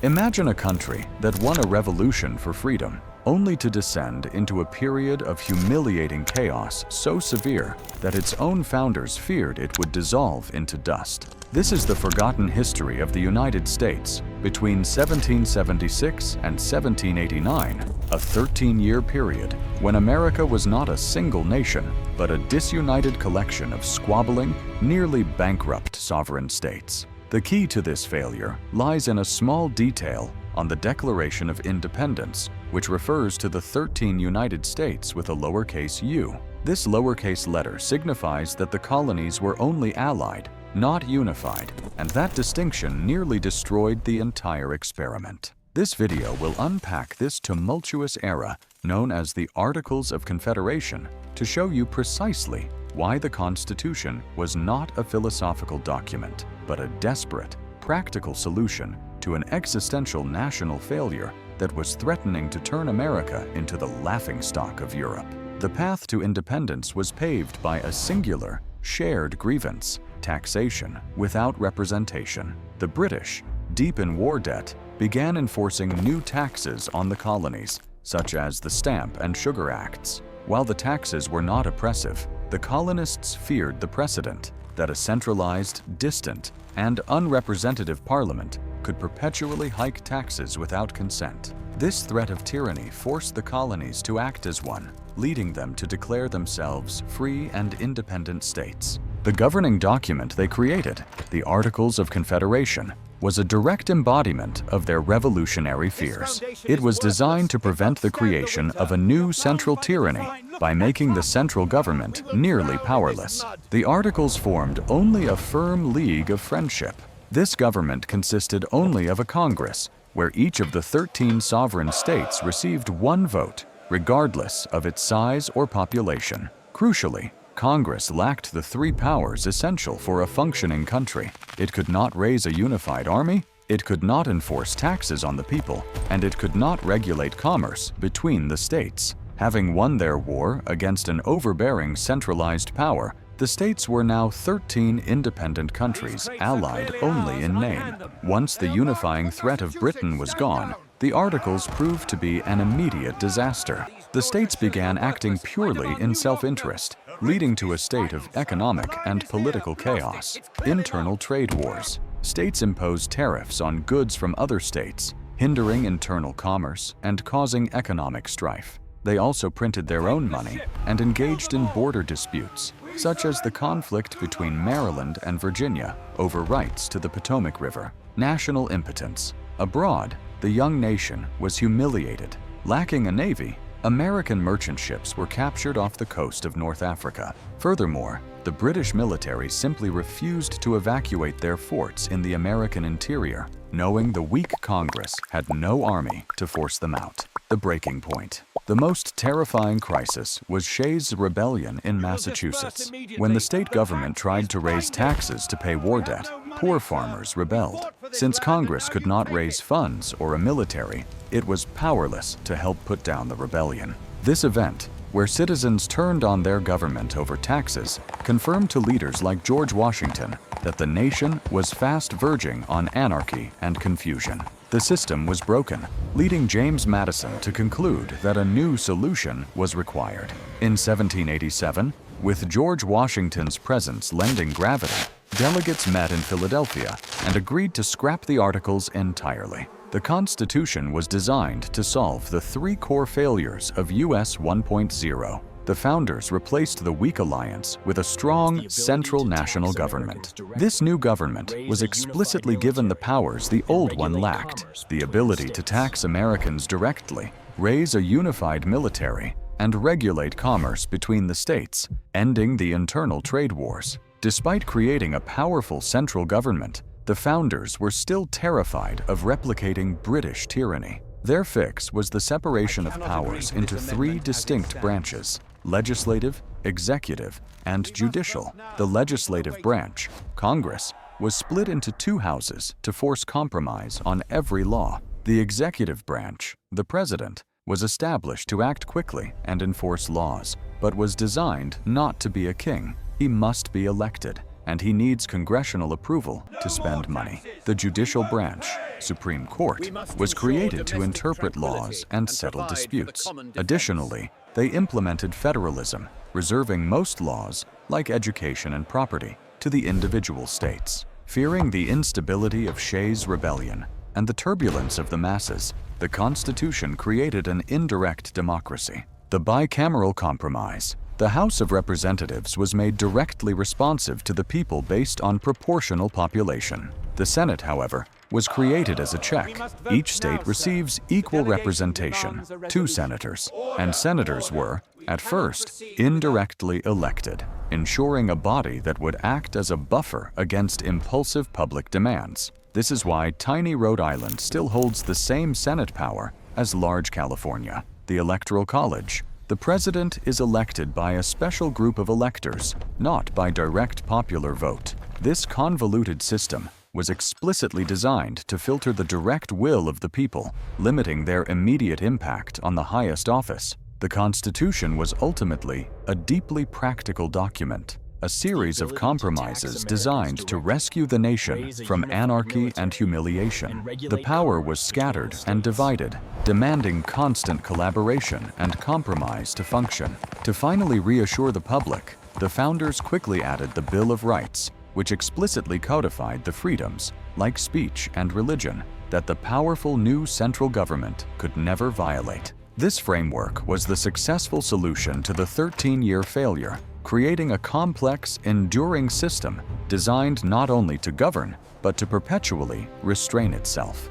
Imagine a country that won a revolution for freedom, only to descend into a period of humiliating chaos so severe that its own founders feared it would dissolve into dust. This is the forgotten history of the United States between 1776 and 1789, a 13-year period when America was not a single nation, but a disunited collection of squabbling, nearly bankrupt sovereign states. The key to this failure lies in a small detail on the Declaration of Independence, which refers to the 13 United States with a lowercase u. This lowercase letter signifies that the colonies were only allied, not unified, and that distinction nearly destroyed the entire experiment. This video will unpack this tumultuous era known as the Articles of Confederation to show you precisely why the Constitution was not a philosophical document, but a desperate, practical solution to an existential national failure that was threatening to turn America into the laughingstock of Europe. The path to independence was paved by a singular, shared grievance: taxation without representation. The British, deep in war debt, began enforcing new taxes on the colonies, such as the Stamp and Sugar Acts. While the taxes were not oppressive, the colonists feared the precedent that a centralized, distant, and unrepresentative parliament could perpetually hike taxes without consent. This threat of tyranny forced the colonies to act as one, leading them to declare themselves free and independent states. The governing document they created, the Articles of Confederation, was a direct embodiment of their revolutionary fears. It was designed to prevent the creation of a new central tyranny by making the central government nearly powerless. The Articles formed only a firm league of friendship. This government consisted only of a Congress, where each of the 13 sovereign states received one vote, regardless of its size or population. Crucially, Congress lacked the three powers essential for a functioning country. It could not raise a unified army, it could not enforce taxes on the people, and it could not regulate commerce between the states. Having won their war against an overbearing centralized power, the states were now 13 independent countries, allied only in name. Once the unifying threat of Britain was gone, the Articles proved to be an immediate disaster. The states began acting purely in self-interest, leading to a state of economic and political chaos. Internal trade wars. States imposed tariffs on goods from other states, hindering internal commerce and causing economic strife. They also printed their own money and engaged in border disputes, such as the conflict between Maryland and Virginia over rights to the Potomac River. National impotence. Abroad, the young nation was humiliated. Lacking a navy, American merchant ships were captured off the coast of North Africa. Furthermore, the British military simply refused to evacuate their forts in the American interior, knowing the weak Congress had no army to force them out. The breaking point. The most terrifying crisis was Shays' Rebellion in Massachusetts. When the state government tried to raise taxes to pay war debt, poor farmers rebelled. Since Congress could not raise funds or a military, it was powerless to help put down the rebellion. This event, where citizens turned on their government over taxes, confirmed to leaders like George Washington that the nation was fast verging on anarchy and confusion. The system was broken, leading James Madison to conclude that a new solution was required. In 1787, with George Washington's presence lending gravity, delegates met in Philadelphia and agreed to scrap the Articles entirely. The Constitution was designed to solve the three core failures of US 1.0. The founders replaced the weak alliance with a strong central national government. This new government was explicitly given the powers the old one lacked: the ability to tax Americans directly, raise a unified military, and regulate commerce between the states, ending the internal trade wars. Despite creating a powerful central government, the founders were still terrified of replicating British tyranny. Their fix was the separation of powers into three distinct branches: legislative, executive, and judicial. The legislative branch, Congress, was split into two houses to force compromise on every law. The executive branch, the president, was established to act quickly and enforce laws, but was designed not to be a king. He must be elected. and he needs congressional approval to spend money. The judicial branch, Supreme Court, was created to interpret laws and settle disputes. Additionally, they implemented federalism, reserving most laws, like education and property, to the individual states. Fearing the instability of Shays' rebellion and the turbulence of the masses, the Constitution created an indirect democracy. The bicameral compromise. The House of Representatives was made directly responsive to the people based on proportional population. The Senate, however, was created as a check. Each state receives equal representation, 2 senators, and senators were, at first, indirectly elected, ensuring a body that would act as a buffer against impulsive public demands. This is why tiny Rhode Island still holds the same Senate power as large California. The Electoral College. The president is elected by a special group of electors, not by direct popular vote. This convoluted system was explicitly designed to filter the direct will of the people, limiting their immediate impact on the highest office. The Constitution was ultimately a deeply practical document, a series of compromises designed to rescue the nation from anarchy and humiliation. The power was scattered and divided, demanding constant collaboration and compromise to function. To finally reassure the public, the founders quickly added the Bill of Rights, which explicitly codified the freedoms, like speech and religion, that the powerful new central government could never violate. This framework was the successful solution to the 13-year failure, creating a complex, enduring system designed not only to govern, but to perpetually restrain itself.